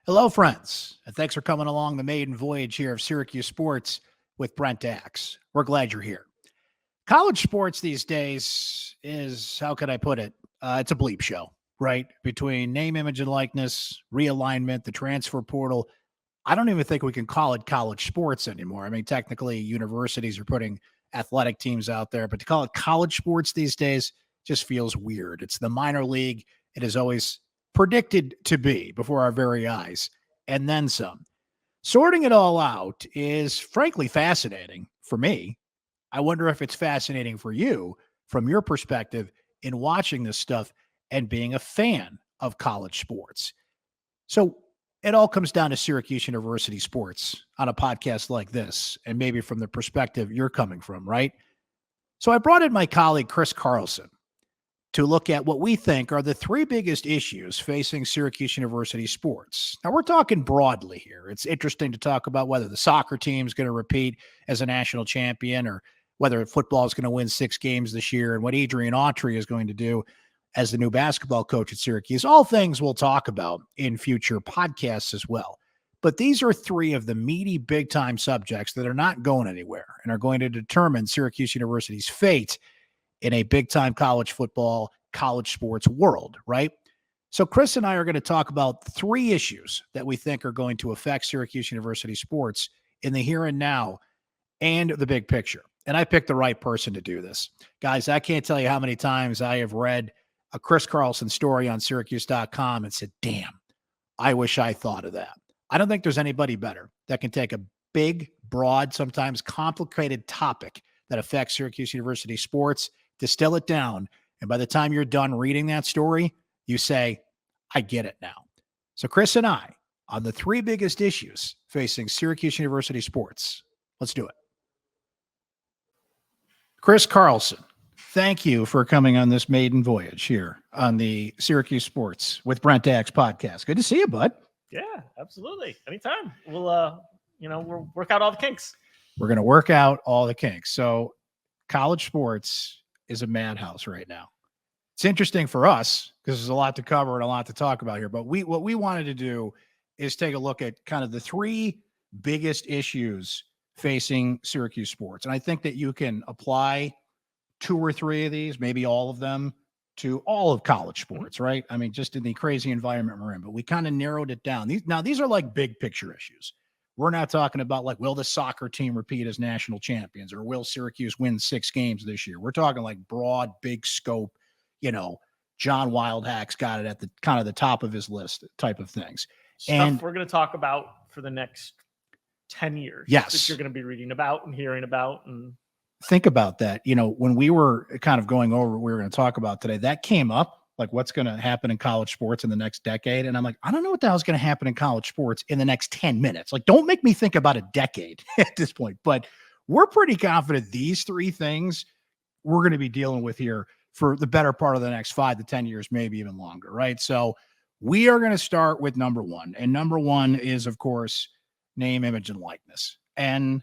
Hello, friends, and thanks for coming along the maiden voyage here of Syracuse Sports with Brent Axe. We're glad you're here. College sports these days is, how can I put it? It's a bleep show, right? Between name, image, and likeness, realignment, the transfer portal. I don't even think we can call it college sports anymore. I mean, technically, universities are putting athletic teams out there, but to call it college sports these days just feels weird. It's the minor league. It is always predicted to be before our very eyes, and then some. Sorting it all out is frankly fascinating for me. I wonder if it's fascinating for you from your perspective in watching this stuff and being a fan of college sports. So it all comes down to Syracuse University sports on a podcast like this, and maybe from the perspective you're coming from, right? So I brought in my colleague, Chris Carlson, to look at what we think are the three biggest issues facing Syracuse University sports. Now, we're talking broadly here. It's interesting to talk about whether the soccer team is going to repeat as a national champion or whether football is going to win 6 games this year and what Adrian Autry is going to do as the new basketball coach at Syracuse. All things we'll talk about in future podcasts as well. But these are three of the meaty, big-time subjects that are not going anywhere and are going to determine Syracuse University's fate in a big-time college football, college sports world, right? So Chris and I are going to talk about 3 issues that we think are going to affect Syracuse University sports in the here and now and the big picture. And I picked the right person to do this. Guys, I can't tell you how many times I have read a Chris Carlson story on syracuse.com and said, damn, I wish I thought of that. I don't think there's anybody better that can take a big, broad, sometimes complicated topic that affects Syracuse University sports, distill it down, and by the time you're done reading that story, you say, I get it now. So Chris and I, on the 3 biggest issues facing Syracuse University sports. Let's do it. Chris Carlson, thank you for coming on this maiden voyage here on the Syracuse Sports with Brent Axe podcast. Good to see you, bud. Yeah, absolutely. Anytime. We'll work out all the kinks. We're going to work out all the kinks. So college sports is a madhouse right now. It's interesting for us because there's a lot to cover and a lot to talk about here. But what we wanted to do is take a look at kind of the 3 biggest issues facing Syracuse sports. And I think that you can apply 2 or 3 of these, maybe all of them, to all of college sports, right? I mean, just in the crazy environment we're in. But we kind of narrowed it down. These are like big picture issues. We're not talking about like, will the soccer team repeat as national champions or will Syracuse win 6 games this year? We're talking like broad, big scope, John Wildhack's got it at the kind of the top of his list type of things. Stuff we're going to talk about for the next 10 years. Yes. That you're going to be reading about and hearing about. And think about that. When we were kind of going over what we were going to talk about today, that came up. Like what's going to happen in college sports in the next decade. And I'm like, I don't know what the hell's going to happen in college sports in the next 10 minutes. Like, don't make me think about a decade at this point, but we're pretty confident these 3 things we're going to be dealing with here for the better part of the next 5 to 10 years, maybe even longer. Right. So we are going to start with number 1, and number 1 is of course, name, image, and likeness. NIL.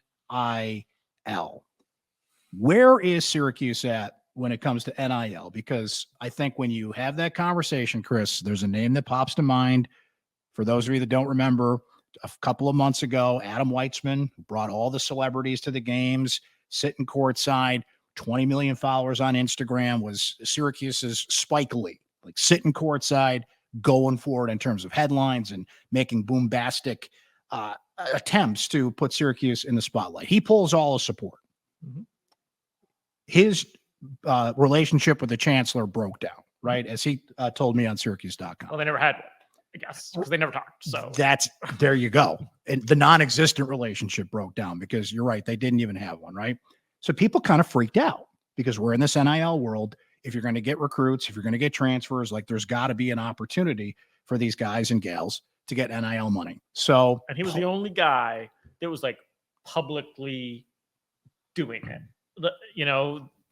Where is Syracuse at when it comes to NIL? Because I think when you have that conversation, Chris, there's a name that pops to mind. For those of you that don't remember, a couple of months ago, Adam Weitzman brought all the celebrities to the games, sitting courtside, 20 million followers on Instagram, was Syracuse's Spike Lee, like sitting courtside, going for it in terms of headlines and making bombastic attempts to put Syracuse in the spotlight. He pulls all his support. Mm-hmm. His relationship with the chancellor broke down, right? As he told me on syracuse.com. Well, they never had one, I guess, because they never talked. So there you go. And the non-existent relationship broke down because you're right. They didn't even have one, right? So people kind of freaked out because we're in this NIL world. If you're going to get recruits, if you're going to get transfers, like there's got to be an opportunity for these guys and gals to get NIL money. So, and he was the only guy that was like publicly doing it.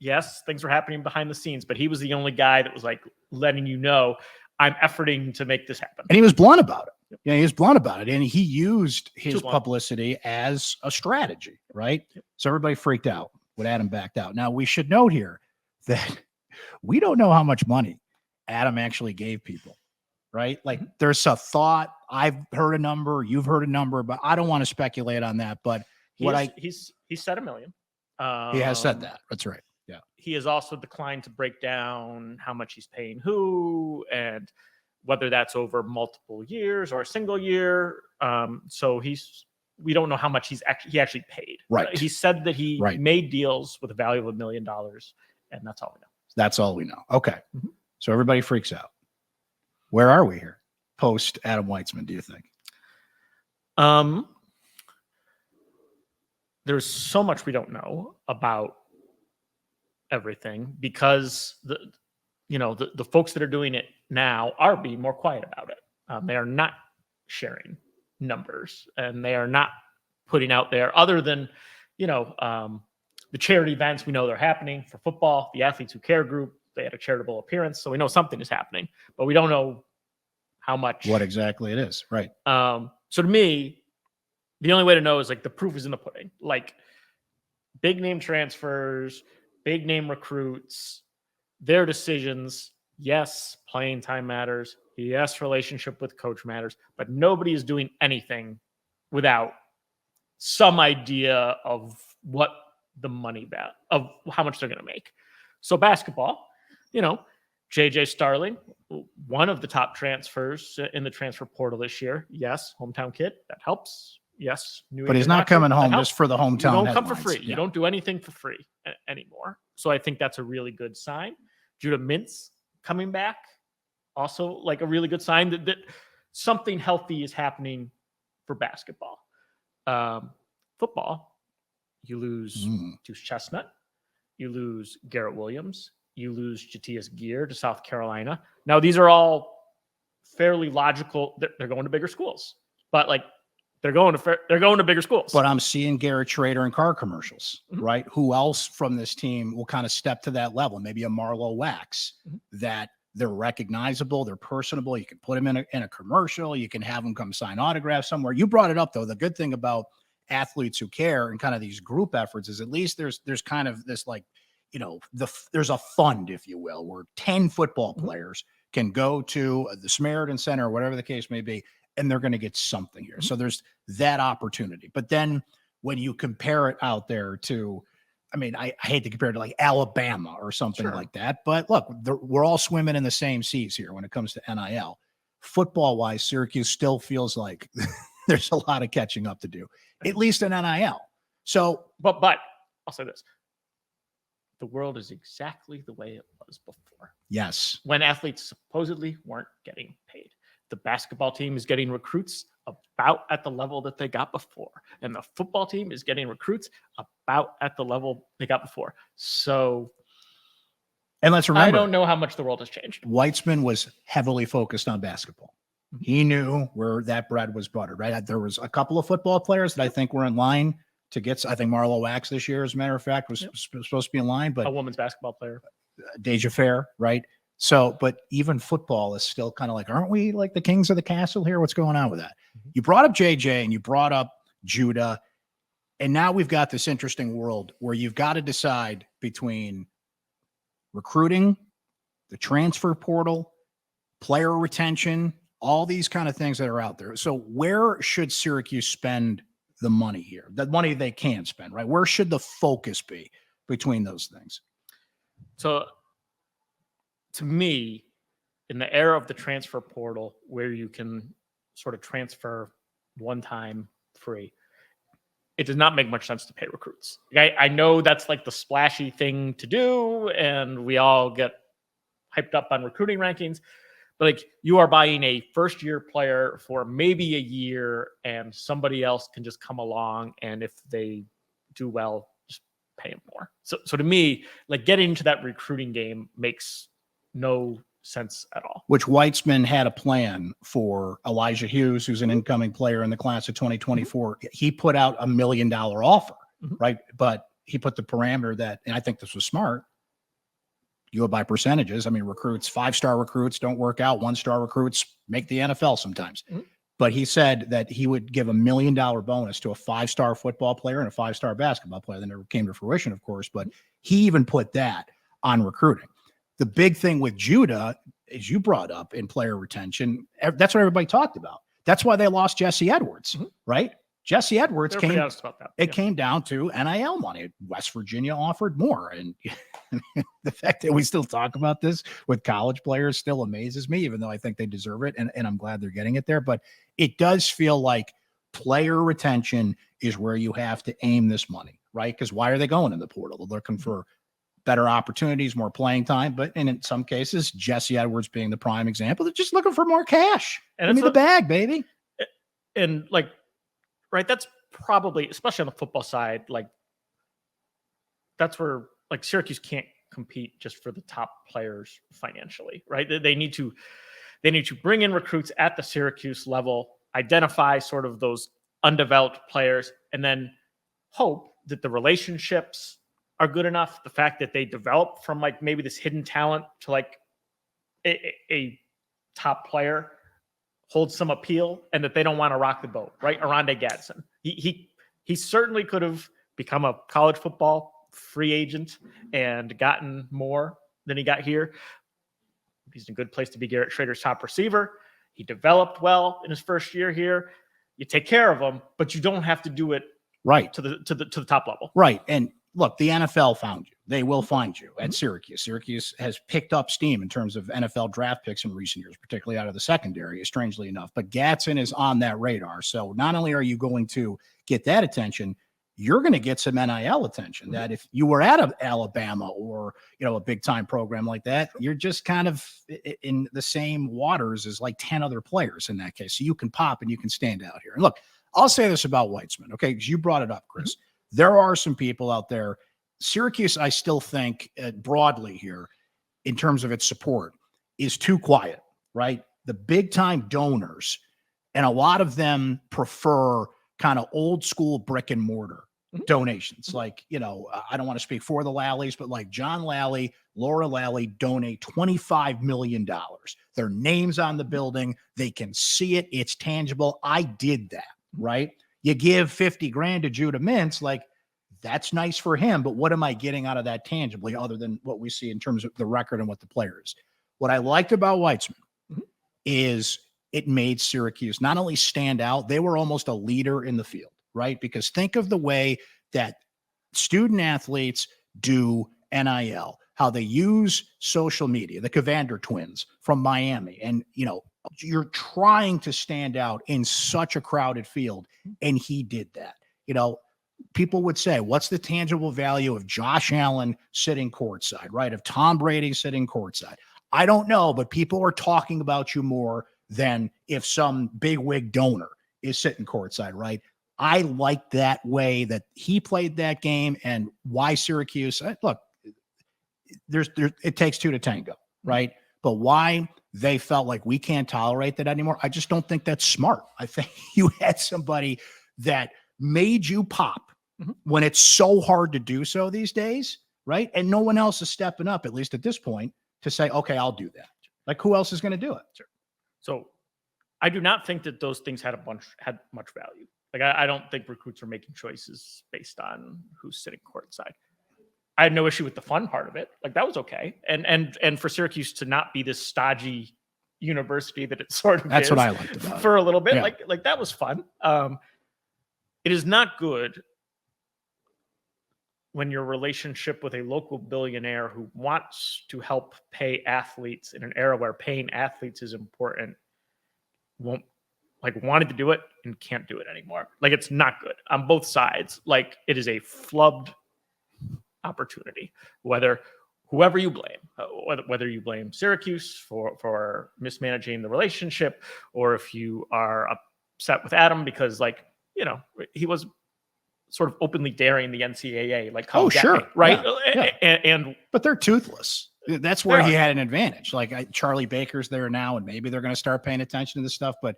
Yes, things were happening behind the scenes, but he was the only guy that was like letting you know, I'm efforting to make this happen. And he was blunt about it. Yep. Yeah, he was blunt about it. And he used his publicity as a strategy, right? Yep. So everybody freaked out when Adam backed out. Now, we should note here that we don't know how much money Adam actually gave people, right? Like there's a thought I've heard a number, you've heard a number, but I don't want to speculate on that. But he's said $1 million. He has said that. That's right. Yeah. He has also declined to break down how much he's paying who and whether that's over multiple years or a single year. So we don't know how much he actually paid. Right. He said that he made deals with a value of $1 million, and that's all we know. That's all we know. Okay. Mm-hmm. So everybody freaks out. Where are we here post Adam Weitzman, do you think? There's so much we don't know about everything because the folks that are doing it now are being more quiet about it. They are not sharing numbers, and they are not putting out there other than the charity events. We know they're happening for football. The Athletes Who Care group, they had a charitable appearance, so we know something is happening, but we don't know how much, what exactly it is. Right. So to me, the only way to know is like the proof is in the pudding. Like big name transfers, big name recruits, their decisions. Yes, playing time matters. Yes, relationship with coach matters, but nobody is doing anything without some idea of what the money of how much they're going to make. So basketball, JJ Starling, one of the top transfers in the transfer portal this year. Yes, hometown kid, that helps. Yes, but he's not coming home just for the hometown. You don't come for free. Yeah. You don't do anything for free anymore. So I think that's a really good sign. Judah Mintz coming back, also like a really good sign that something healthy is happening for basketball. Football, you lose Deuce Chestnut, you lose Garrett Williams, you lose Jatius Gear to South Carolina. Now these are all fairly logical. They're going to bigger schools, but like they're going to bigger schools. But I'm seeing Garrett Schrader in car commercials, right? Who else from this team will kind of step to that level? Maybe a Marlo Wax that they're recognizable, they're personable. You can put them in a commercial. You can have them come sign autographs somewhere. You brought it up though. The good thing about Athletes Who Care and kind of these group efforts is at least there's kind of this like, there's a fund, if you will, where 10 football players can go to the Samaritan Center or whatever the case may be, and they're going to get something here. So there's that opportunity. But then when you compare it out there to, I hate to compare it to like Alabama or something like that, but look, we're all swimming in the same seas here when it comes to NIL. Football-wise, Syracuse still feels like there's a lot of catching up to do, at least in NIL. So, but I'll say this. The world is exactly the way it was before. Yes. When athletes supposedly weren't getting paid. The basketball team is getting recruits about at the level that they got before. And the football team is getting recruits about at the level they got before. So, and let's remember, I don't know how much the world has changed. Weitzman was heavily focused on basketball. He knew where that bread was buttered, right? There was a couple of football players that I think were in line to get. I think Marlo Wax this year, as a matter of fact, was supposed to be in line, but a women's basketball player, Deja Fair, right? So, but even football is still kind of like, aren't we like the kings of the castle here? What's going on with that? You brought up JJ and you brought up Judah, and now we've got this interesting world where you've got to decide between recruiting, the transfer portal, player retention, all these kind of things that are out there. So where should Syracuse spend the money here? The money they can spend, right? Where should the focus be between those things? So to me, in the era of the transfer portal, where you can sort of transfer one time free, it does not make much sense to pay recruits. I know that's like the splashy thing to do, and we all get hyped up on recruiting rankings, but like you are buying a first-year player for maybe a year, and somebody else can just come along, and if they do well, just pay them more. So to me, like getting into that recruiting game makes no sense at all. Which Weitzman had a plan for Elijah Hughes, who's an incoming player in the class of 2024. He put out $1 million offer, right? But he put the parameter that, and I think this was smart, you go by percentages. Recruits, 5-star recruits don't work out. 1-star recruits make the NFL sometimes. But he said that he would give $1 million bonus to a 5-star football player and a 5-star basketball player. That never came to fruition, of course, but he even put that on recruiting. The big thing with Judah, as you brought up in player retention, that's what everybody talked about. That's why they lost Jesse Edwards, right? Jesse Edwards They're pretty honest about that. It came down to NIL money. West Virginia offered more. And the fact that we still talk about this with college players still amazes me, even though I think they deserve it. And I'm glad they're getting it there. But it does feel like player retention is where you have to aim this money, right? Because why are they going in the portal? They're looking for better opportunities, more playing time. But and in some cases, Jesse Edwards being the prime example, they're just looking for more cash. And Give me the bag, baby. And like, right, that's probably, especially on the football side, like that's where like Syracuse can't compete just for the top players financially, right? They need to bring in recruits at the Syracuse level, identify sort of those undeveloped players, and then hope that the relationships are good enough. The fact that they develop from like maybe this hidden talent to like a top player holds some appeal, and that they don't want to rock the boat, right? Arondé Gadsden. He certainly could have become a college football free agent and gotten more than he got here. He's in a good place to be Garrett Schrader's top receiver. He developed well in his first year here. You take care of him, but you don't have to do it right to the top level. Right. And look, the NFL found you. They will find you at Syracuse. Syracuse has picked up steam in terms of NFL draft picks in recent years, particularly out of the secondary, strangely enough. But Gadsden is on that radar. So not only are you going to get that attention, you're going to get some NIL attention that if you were at Alabama or, a big time program like that, you're just kind of in the same waters as like 10 other players in that case. So you can pop and you can stand out here. And look, I'll say this about Weitzman, okay? Because you brought it up, Chris. There are some people out there. Syracuse, I still think broadly here, in terms of its support, is too quiet, right? The big time donors, and a lot of them prefer kind of old school brick and mortar donations. Like, I don't want to speak for the Lallies, but like John Lally, Laura Lally donate $25 million. Their name's on the building. They can see it. It's tangible. I did that, right? You give 50 grand to Judah Mintz, like that's nice for him. But what am I getting out of that tangibly other than what we see in terms of the record and what the player is? What I liked about Weitzman is it made Syracuse not only stand out, they were almost a leader in the field, right? Because think of the way that student athletes do NIL, how they use social media, the Cavander twins from Miami. And, you're trying to stand out in such a crowded field. And he did that. People would say, what's the tangible value of Josh Allen sitting courtside, right? Of Tom Brady sitting courtside? I don't know, but people are talking about you more than if some bigwig donor is sitting courtside, right? I like that way that he played that game, and why Syracuse. Look, it takes two to tango, right? But why they felt like we can't tolerate that anymore, I just don't think that's smart. I think you had somebody that made you pop when it's so hard to do so these days, right? And no one else is stepping up, at least at this point, to say, okay, I'll do that. Like, who else is going to do it? Sure. So I do not think that those things had much value. Like, I don't think recruits are making choices based on who's sitting courtside. I had no issue with the fun part of it. Like, that was okay. And for Syracuse to not be this stodgy university that it sort of That's is what I liked about for a little bit. Yeah. Like that was fun. It is not good when your relationship with a local billionaire who wants to help pay athletes in an era where paying athletes is important wanted to do it and can't do it anymore. Like, it's not good on both sides. Like, it is a flubbed opportunity, whoever you blame, whether you blame Syracuse for mismanaging the relationship, or if you are upset with Adam because he was sort of openly daring the NCAA, like, come get me, right? Yeah. But they're toothless. That's where he had an advantage. Like, Charlie Baker's there now, and maybe they're going to start paying attention to this stuff, but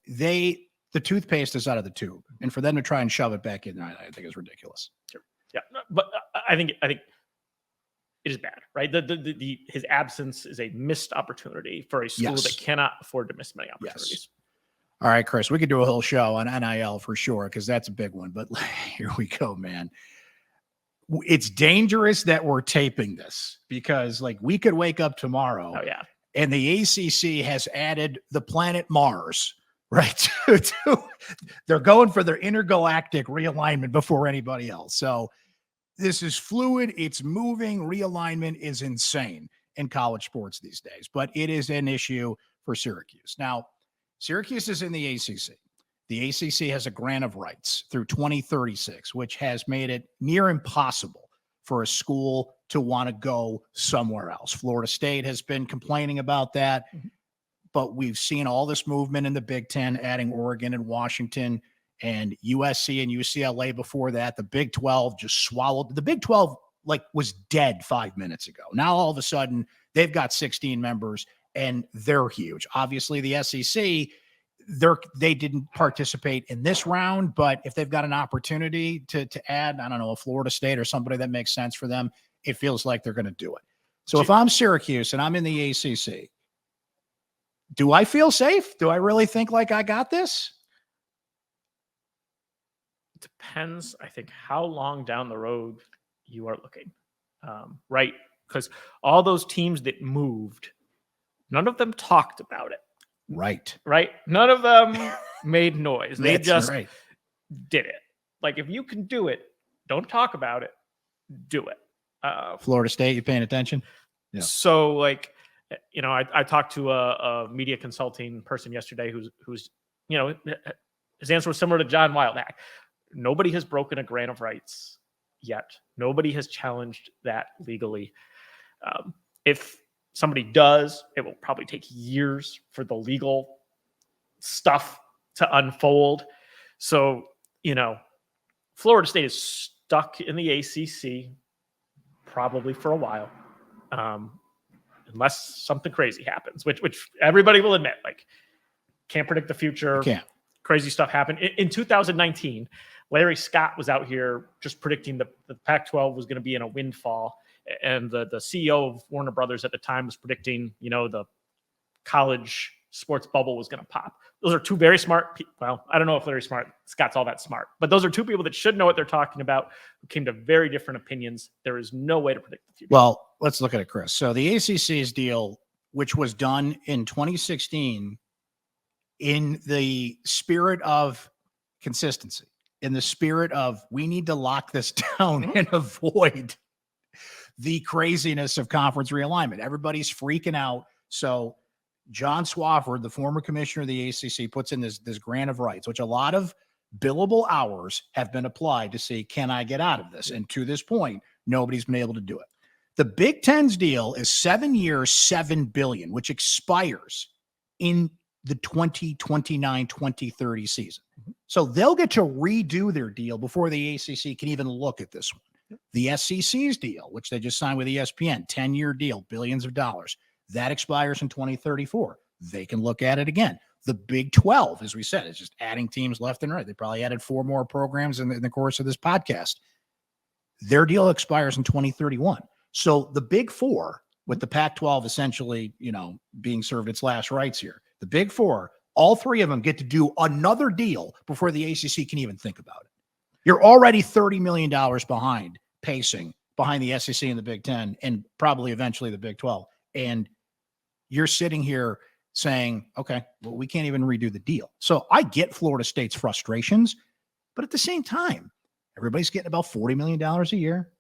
the toothpaste is out of the tube, and for them to try and shove it back in, I think is ridiculous. Sure. Yeah, but I think it is bad, right? His absence is a missed opportunity for a school that cannot afford to miss many opportunities. Yes. All right, Chris, we could do a whole show on NIL for sure, because that's a big one. But here we go, man. It's dangerous that we're taping this, because we could wake up tomorrow. Oh, yeah. And the ACC has added the planet Mars right? They're going for their intergalactic realignment before anybody else. So this is fluid. It's moving. Realignment is insane in college sports these days, but it is an issue for Syracuse. Now, Syracuse is in the ACC. The ACC has a grant of rights through 2036, which has made it near impossible for a school to want to go somewhere else. Florida State has been complaining about that, but we've seen all this movement in the Big Ten, adding Oregon and Washington and USC and UCLA before that. The Big 12 just swallowed. The Big 12 was dead 5 minutes ago. Now all of a sudden they've got 16 members and they're huge. Obviously the SEC, they didn't participate in this round, but if they've got an opportunity to add, I don't know, a Florida State or somebody that makes sense for them, it feels like they're going to do it. So if I'm Syracuse and I'm in the ACC, do I feel safe? Do I really think like I got this? Depends, I think, how long down the road you are looking, right? Because all those teams that moved, none of them talked about it. Right. None of them made noise. They just did it. Like, if you can do it, don't talk about it. Do it. Florida State, you paying attention? Yeah. So, I talked to a media consulting person yesterday who's his answer was similar to John Wildhack. Nobody has broken a grant of rights yet. Nobody has challenged that legally. If somebody does, it will probably take years for the legal stuff to unfold. So, Florida State is stuck in the ACC probably for a while, unless something crazy happens, which everybody will admit, can't predict the future. Can't. Crazy stuff happened. In 2019, Larry Scott was out here just predicting the Pac-12 was going to be in a windfall. And the CEO of Warner Brothers at the time was predicting, the college sports bubble was going to pop. Those are two very smart people. Well, I don't know if Larry Scott's all that smart, but those are two people that should know what they're talking about, who came to very different opinions. There is no way to predict the future. Well, let's look at it, Chris. So the ACC's deal, which was done in 2016, in the spirit of consistency, in the spirit of we need to lock this down and avoid the craziness of conference realignment. Everybody's freaking out. So John Swofford, the former commissioner of the ACC, puts in this grant of rights, which a lot of billable hours have been applied to see, can I get out of this? And to this point, nobody's been able to do it. The Big Ten's deal is 7 years, $7 billion, which expires in the 2029-2030 season. So they'll get to redo their deal before the ACC can even look at this one. The SEC's deal, which they just signed with ESPN, 10-year deal, billions of dollars, that expires in 2034. They can look at it again. The Big 12, as we said, is just adding teams left and right. They probably added 4 more programs in the course of this podcast. Their deal expires in 2031. So the Big 4, with the Pac-12 essentially, being served its last rites here, the Big 4, all 3 of them get to do another deal before the ACC can even think about it. You're already $30 million behind pacing behind the SEC and the Big 10 and probably eventually the Big 12. And you're sitting here saying, okay, well, we can't even redo the deal. So I get Florida State's frustrations, but at the same time, everybody's getting about $40 million a year.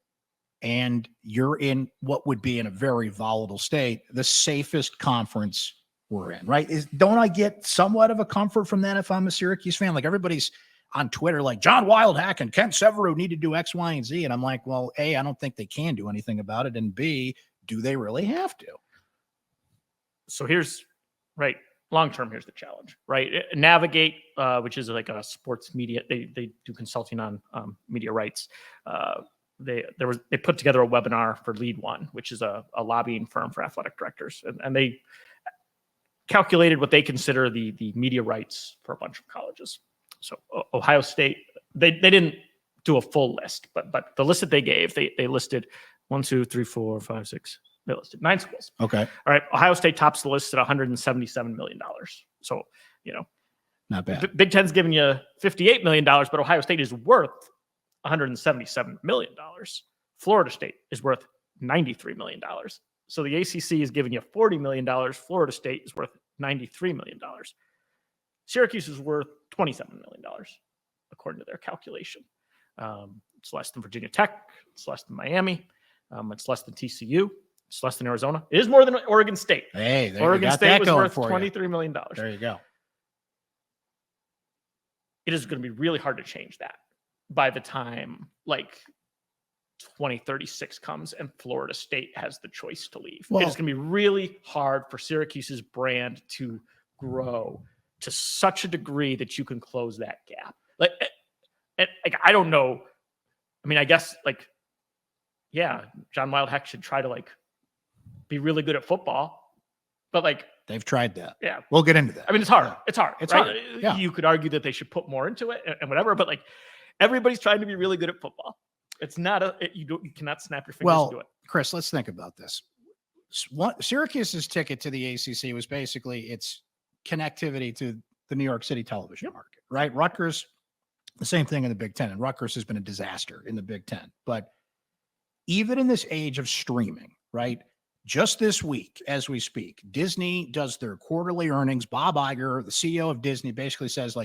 And you're in what would be in a very volatile state, the safest conference we're in, right? Don't I get somewhat of a comfort from that if I'm a Syracuse fan? Like, everybody's on Twitter like, John Wildhack and Kent Severou need to do X, Y, and Z. And I'm like, well, A, I don't think they can do anything about it. And B, do they really have to? So long-term, here's the challenge, right? Navigate, which is like a sports media. They do consulting on media rights. They put together a webinar for Lead One, which is a lobbying firm for athletic directors. And they calculated what they consider the media rights for a bunch of colleges. So Ohio State, they didn't do a full list, but the list that they gave, they listed 1, 2, 3, 4, 5, 6. They listed 9 schools. Okay. All right. Ohio State tops the list at $177 million. So, not bad. Big Ten's giving you $58 million, but Ohio State is worth $177 million. Florida State is worth $93 million. So the ACC is giving you $40 million. Florida State is worth $93 million. Syracuse is worth $27 million, according to their calculation. It's less than Virginia Tech. It's less than Miami. It's less than TCU. It's less than Arizona. It is more than Oregon State. Hey, Oregon State was worth $23 million. There you go. It is going to be really hard to change that by the time 2036 comes and Florida State has the choice to leave. Well, it's going to be really hard for Syracuse's brand to grow to such a degree that you can close that gap. I don't know. I mean, I guess John Wildhack should try to be really good at football, but they've tried that. Yeah, we'll get into that. I mean, it's hard. Yeah. It's hard. It's right? hard. Yeah. You could argue that they should put more into it and whatever, but everybody's trying to be really good at football. It's not you cannot snap your fingers and do it. Chris, let's think about this. Syracuse's ticket to the ACC was basically its connectivity to the New York City television market, right? Rutgers, the same thing in the Big Ten, and Rutgers has been a disaster in the Big Ten. But even in this age of streaming, right? Just this week, as we speak, Disney does their quarterly earnings. Bob Iger, the CEO of Disney, basically says,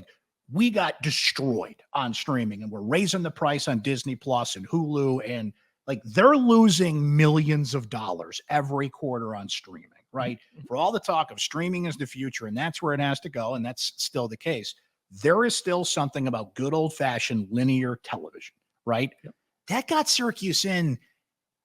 we got destroyed on streaming and we're raising the price on Disney Plus and Hulu. And they're losing millions of dollars every quarter on streaming, right? For all the talk of streaming is the future and that's where it has to go. And that's still the case. There is still something about good old fashioned linear television, right? Yep. That got Syracuse in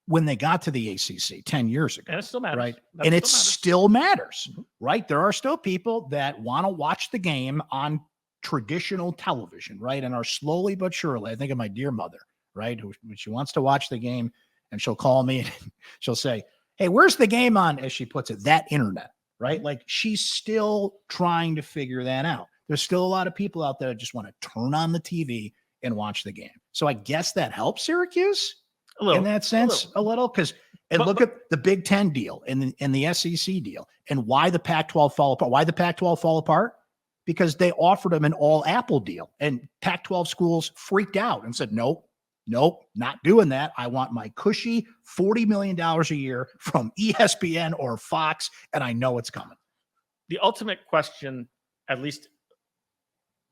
when they got to the ACC 10 years ago. And it still matters. Right? And it still matters, right? There are still people that want to watch the game on traditional television, right? And are slowly but surely, I think of my dear mother, right? Who she wants to watch the game and she'll call me and she'll say, hey, where's the game on, as she puts it, that internet, right? She's still trying to figure that out. There's still a lot of people out there that just want to turn on the TV and watch the game. So I guess that helps Syracuse in that sense, a little, because look at the Big Ten deal and the SEC deal and why the Pac-12 fall apart. Why the Pac-12 fall apart? Because they offered them an all Apple deal and Pac-12 schools freaked out and said, nope, not doing that. I want my cushy $40 million a year from ESPN or Fox, and I know it's coming. The ultimate question, at least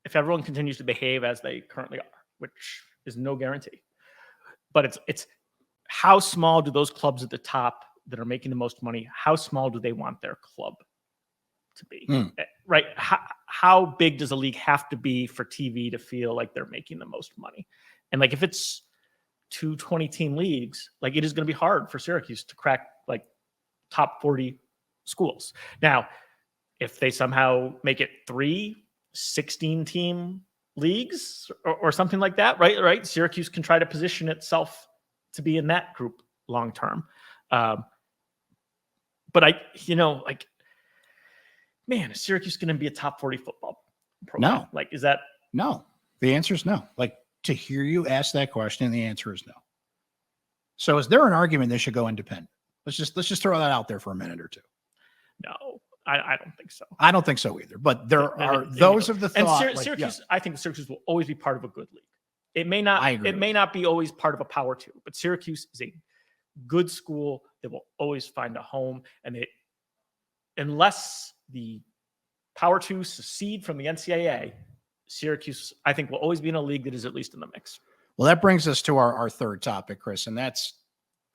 if everyone continues to behave as they currently are, which is no guarantee, but it's how small do those clubs at the top that are making the most money, how small do they want their club to be? Right? How big does a league have to be for TV to feel like they're making the most money? And if it's 2 20-team leagues, it is going to be hard for Syracuse to crack top 40 schools. Now, if they somehow make it 3 16-team leagues or something like that, right? Syracuse can try to position itself to be in that group long term. But man, is Syracuse going to be a top 40 football program? No. Is that? No. The answer is no. To hear you ask that question, the answer is no. So is there an argument they should go independent? Let's just throw that out there for a minute or two. No, I don't think so. I don't think so either. But there are those of the thought. And Syracuse, I think Syracuse will always be part of a good league. It may not be always part of a Power 2, but Syracuse is a good school that will always find a home. And unless the Power 2 secede from the NCAA, Syracuse, I think, will always be in a league that is at least in the mix. Well, that brings us to our third topic, Chris, and that's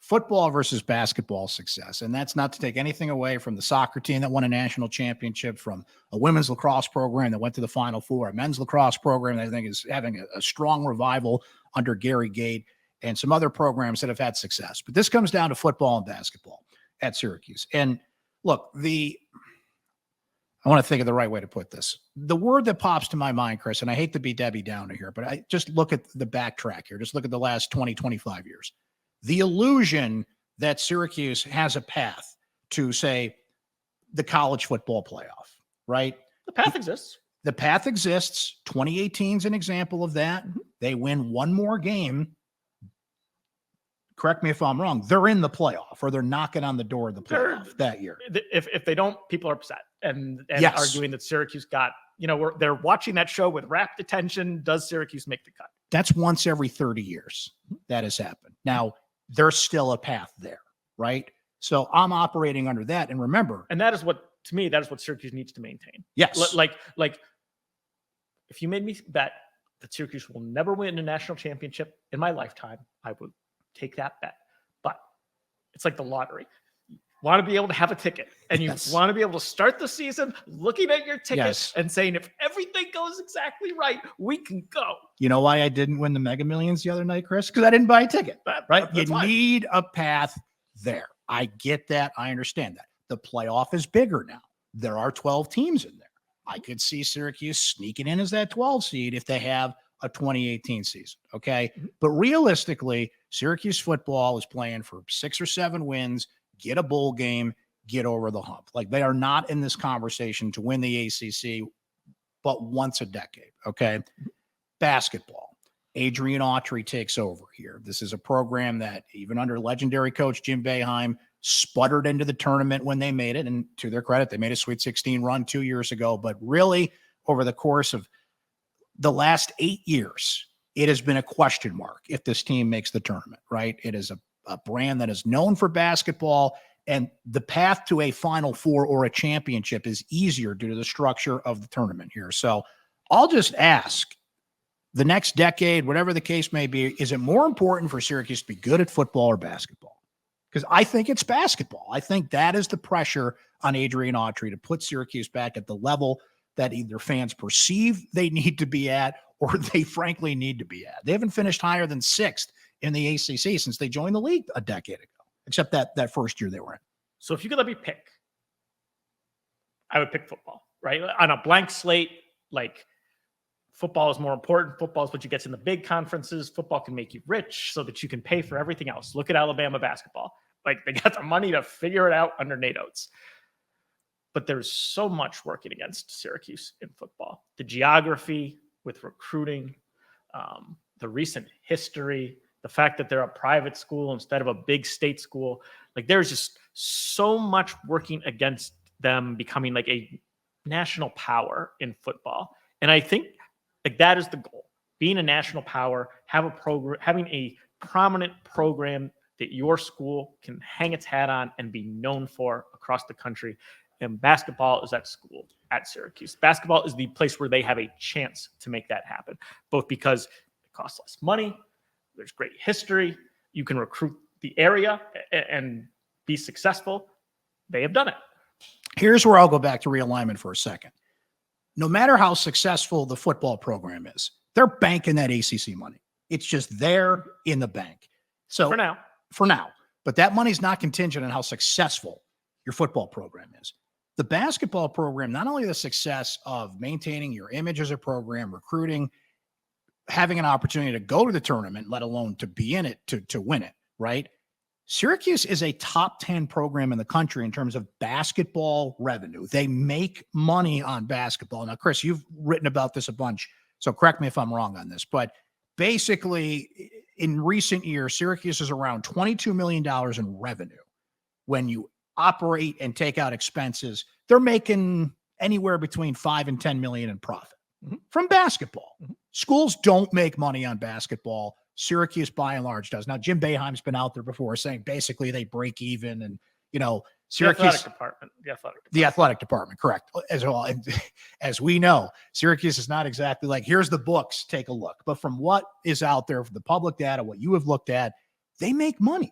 football versus basketball success. And that's not to take anything away from the soccer team that won a national championship, from a women's lacrosse program that went to the Final Four, a men's lacrosse program that I think is having a strong revival under Gary Gate, and some other programs that have had success. But this comes down to football and basketball at Syracuse. And look, I want to think of the right way to put this. The word that pops to my mind, Chris, and I hate to be Debbie Downer here, but I just look at the backtrack here. Just look at the last 20, 25 years. The illusion that Syracuse has a path to, say, the college football playoff, right? The path exists. The path exists. 2018 is an example of that. They win one more game. Correct me if I'm wrong. They're in the playoff, or they're knocking on the door of the playoff that year. If they don't, people are upset and yes, arguing that Syracuse got, they're watching that show with rapt attention. Does Syracuse make the cut? That's once every 30 years that has happened. Now, there's still a path there, right? So I'm operating under that. And remember, and that is what, to me, that is what Syracuse needs to maintain. Yes. Like if you made me bet that Syracuse will never win a national championship in my lifetime, I would take that bet. But it's like the lottery. You want to be able to have a ticket, and you want to be able to start the season looking at your ticket and saying, if everything goes exactly right, we can go. You know why I didn't win the Mega Millions the other night, Chris? Because I didn't buy a ticket, right? You need a path there. I get that. I understand that. The playoff is bigger now. There are 12 teams in there. I could see Syracuse sneaking in as that 12 seed if they have a 2018 season. Okay. But realistically, Syracuse football is playing for 6 or 7 wins, get a bowl game, get over the hump. Like, they are not in this conversation to win the ACC, but once a decade. Okay. Basketball. Adrian Autry takes over here. This is a program that, even under legendary coach Jim Boeheim, sputtered into the tournament when they made it. And to their credit, they made a Sweet 16 run 2 years ago. But really, over the course of the last 8 years, it has been a question mark if this team makes the tournament, right? It is a brand that is known for basketball, and the path to a Final Four or a championship is easier due to the structure of the tournament here. So I'll just ask, the next decade, whatever the case may be, is it more important for Syracuse to be good at football or basketball? Because I think it's basketball. I think that is the pressure on Adrian Autry to put Syracuse back at the level that either fans perceive they need to be at or they frankly need to be at. They haven't finished higher than 6th in the ACC since they joined the league a decade ago, except that first year they were in. So if you could let me pick, I would pick football, right? On a blank slate, like, football is more important. Football is what you get in the big conferences. Football can make you rich so that you can pay for everything else. Look at Alabama basketball. Like, they got the money to figure it out under Nate Oates. But there's so much working against Syracuse in football. The geography with recruiting, the recent history, the fact that they're a private school instead of a big state school. Like, there's just so much working against them becoming like a national power in football. And I think, like, that is the goal. Being a national power, have a program, having a prominent program that your school can hang its hat on and be known for across the country. And basketball is at school at Syracuse. Basketball is the place where they have a chance to make that happen, both because it costs less money, there's great history, you can recruit the area and be successful. They have done it. Here's where I'll go back to realignment for a second. No matter how successful the football program is, they're banking that ACC money. It's just there in the bank. So for now, but that money's not contingent on how successful your football program is. The basketball program, not only the success of maintaining your image as a program, recruiting, having an opportunity to go to the tournament, let alone to be in it, to win it, right? Syracuse is a top 10 program in the country in terms of basketball revenue. They make money on basketball. Now, Chris, you've written about this a bunch, so correct me if I'm wrong on this, but basically in recent years, Syracuse is around $22 million in revenue. When you operate and take out expenses, they're making anywhere between 5 and 10 million in profit from basketball. Schools don't make money on basketball. Syracuse, by and large, does. Now, Jim Boeheim's been out there before saying basically they break even, and Syracuse, the athletic department, correct, as well. And as we know, Syracuse is not exactly like, here's the books, take a look. But from what is out there, from the public data, what you have looked at, they make money.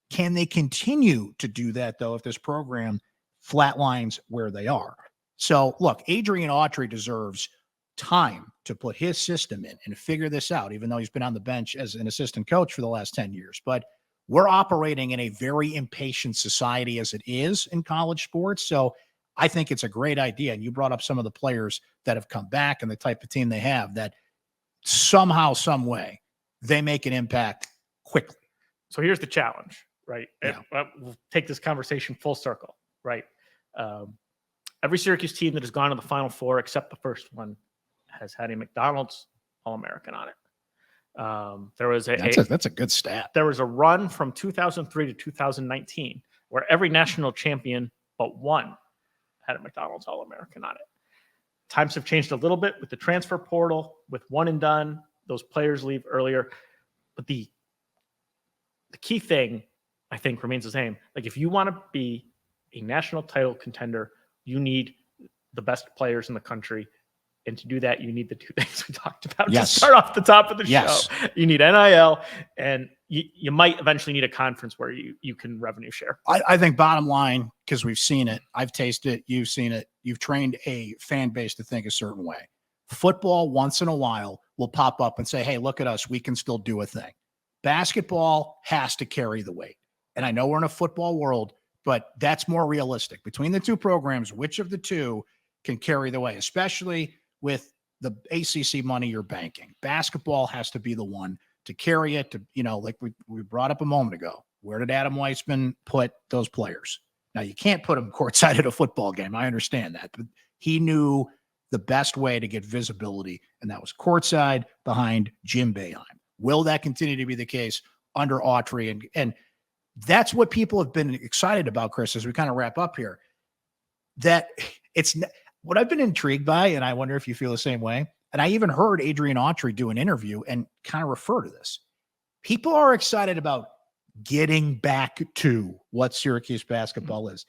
Can they continue to do that, though, if this program flatlines where they are? So, look, Adrian Autry deserves time to put his system in and figure this out, even though he's been on the bench as an assistant coach for the last 10 years. But we're operating in a very impatient society as it is in college sports. So I think it's a great idea. And you brought up some of the players that have come back and the type of team they have, that somehow, some way, they make an impact quickly. So here's the challenge, right? Yeah. We'll take this conversation full circle, right? Every Syracuse team that has gone to the Final Four, except the first one, has had a McDonald's All-American on it. There was that's a good stat. There was a run from 2003 to 2019 where every national champion but one had a McDonald's All-American on it. Times have changed a little bit with the transfer portal, with one and done. Those players leave earlier. But the key thing, I think, remains the same. Like, if you want to be a national title contender, you need the best players in the country And to do that, you need the two things we talked about Yes. to start off the top of the Yes. show. You need NIL, and you might eventually need a conference where you can revenue share. I think bottom line, because we've seen it, I've tasted it, you've seen it, you've trained a fan base to think a certain way. Football once in a while will pop up and say, hey, look at us, we can still do a thing. Basketball has to carry the weight. And I know we're in a football world, but that's more realistic. Between the two programs, which of the two can carry the way, especially with the ACC money you're banking? Basketball has to be the one to carry it, to, like we brought up a moment ago. Where did Adam Weissman put those players? Now, you can't put them courtside at a football game. I understand that. But he knew the best way to get visibility, and that was courtside behind Jim Boeheim. Will that continue to be the case under Autry? And that's what people have been excited about, Chris, as we kind of wrap up here. That it's what I've been intrigued by, and I wonder if you feel the same way. And I even heard Adrian Autry do an interview and kind of refer to this. People are excited about getting back to what Syracuse basketball is.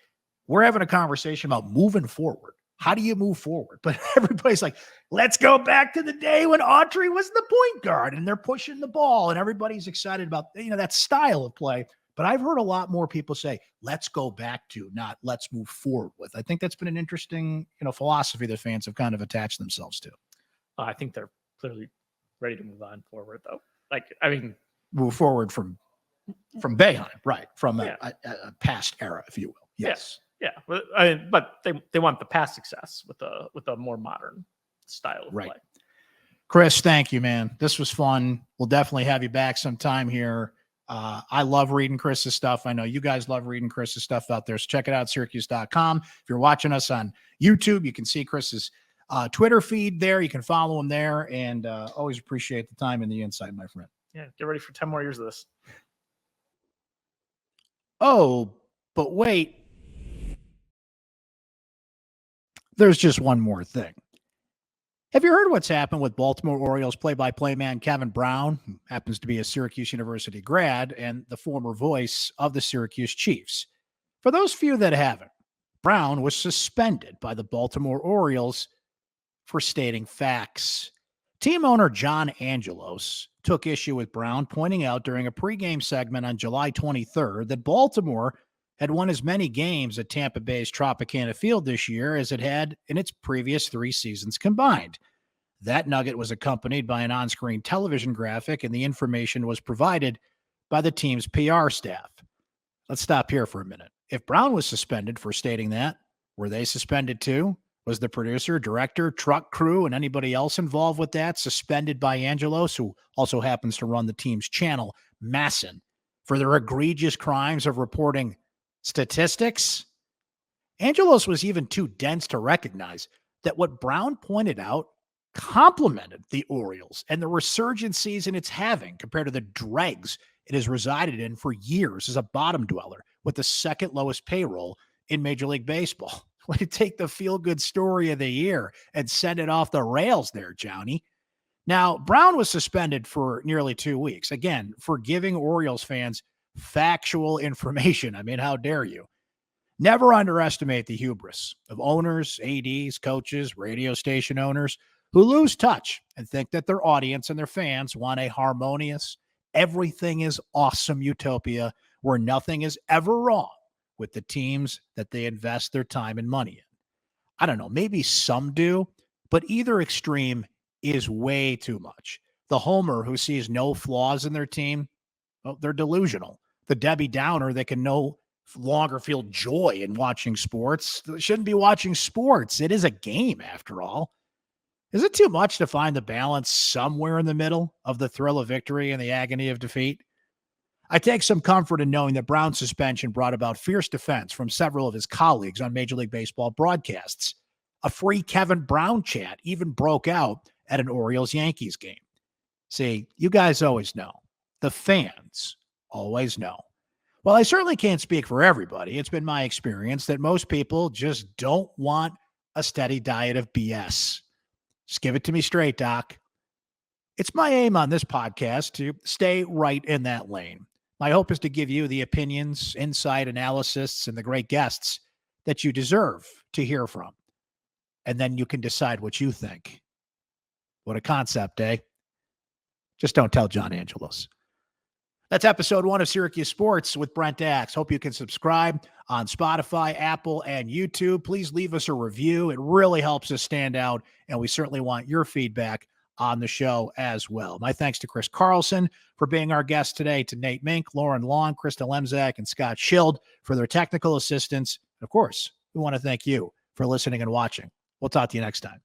We're having a conversation about moving forward. How do you move forward? But everybody's like, let's go back to the day when Autry was the point guard and they're pushing the ball, and everybody's excited about, that style of play. But I've heard a lot more people say, let's go back to, not let's move forward with. I think that's been an interesting, philosophy that fans have kind of attached themselves to. I think they're clearly ready to move on forward, though. Move forward from Boeheim, right? From a past era, if you will. Yes. Yeah. But they want the past success with a more modern style of play. Chris, thank you, man. This was fun. We'll definitely have you back sometime here. I love reading Chris's stuff. I know you guys love reading Chris's stuff out there. So check it out, syracuse.com. If you're watching us on YouTube, you can see Chris's Twitter feed there. You can follow him there, and always appreciate the time and the insight, my friend. Yeah, get ready for 10 more years of this. Oh, but wait. There's just one more thing. Have you heard what's happened with Baltimore Orioles play-by-play man Kevin Brown, who happens to be a Syracuse University grad and the former voice of the Syracuse Chiefs? For those few that haven't, Brown was suspended by the Baltimore Orioles for stating facts. Team owner John Angelos took issue with Brown, pointing out during a pregame segment on July 23rd that Baltimore had won as many games at Tampa Bay's Tropicana Field this year as it had in its previous 3 seasons combined. That nugget was accompanied by an on-screen television graphic, and the information was provided by the team's PR staff. Let's stop here for a minute. If Brown was suspended for stating that, were they suspended too? Was the producer, director, truck crew, and anybody else involved with that suspended by Angelos, who also happens to run the team's channel, Masson, for their egregious crimes of reporting statistics? Angelos was even too dense to recognize that what Brown pointed out complimented the Orioles and the resurgent season it's having compared to the dregs it has resided in for years as a bottom dweller with the second lowest payroll in Major League Baseball. Way to take the feel-good story of the year and send it off the rails there, Johnny. Now, Brown was suspended for nearly 2 weeks, again, for giving Orioles fans factual information. I mean, how dare you? Never underestimate the hubris of owners, ADs, coaches, radio station owners who lose touch and think that their audience and their fans want a harmonious, everything is awesome utopia where nothing is ever wrong with the teams that they invest their time and money in. I don't know, maybe some do, but either extreme is way too much. The homer who sees no flaws in their team, well, they're delusional. The Debbie Downer that can no longer feel joy in watching sports shouldn't be watching sports. It is a game, after all. Is it too much to find the balance somewhere in the middle of the thrill of victory and the agony of defeat? I take some comfort in knowing that Brown's suspension brought about fierce defense from several of his colleagues on Major League Baseball broadcasts. A free Kevin Brown chant even broke out at an Orioles-Yankees game. See, you guys always know. The fans always know. Well, I certainly can't speak for everybody. It's been my experience that most people just don't want a steady diet of BS. Just give it to me straight, Doc. It's my aim on this podcast to stay right in that lane. My hope is to give you the opinions, insight, analysis, and the great guests that you deserve to hear from. And then you can decide what you think What a concept, eh? Just don't tell John Angelos. That's episode 1 of Syracuse Sports with Brent Axe. Hope you can subscribe on Spotify, Apple, and YouTube. Please leave us a review. It really helps us stand out, and we certainly want your feedback on the show as well. My thanks to Chris Carlson for being our guest today, to Nate Mink, Lauren Long, Krista Lemzak, and Scott Schild for their technical assistance. Of course, we want to thank you for listening and watching. We'll talk to you next time.